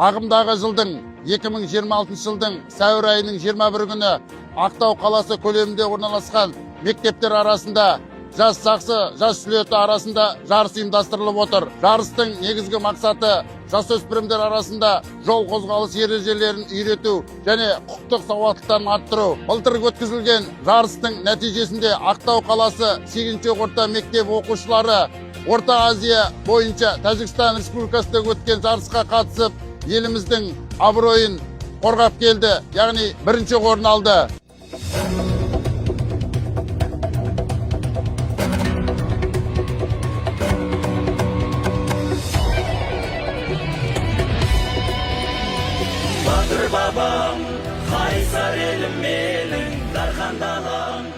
Ағымдағы жылдың 2026 жылдың сәуір айының 21 күні Ақтау қаласы көлемінде орналасқан мектептер арасында жас сақшы, жас слеті арасында жарыс ұйымдастырылып отыр. Жарыстың негізгі мақсаты жасөспірімдер арасында жол қозғалыс ережелерін үйрету және құқықтық сауаттылықтарын арттыру. Былтыр өткізілген жарыстың нәтижесінде Ақтау қаласы 8-ші орта мектеп оқушылары Орта Азия бойынша Тәжікстан Республикасында өткен жарысқа қатысып, еліміздің абыройын қорғап келді, яғни бірінші орын алды. Батыр бабам, қайсар елім менің, Дархан далам.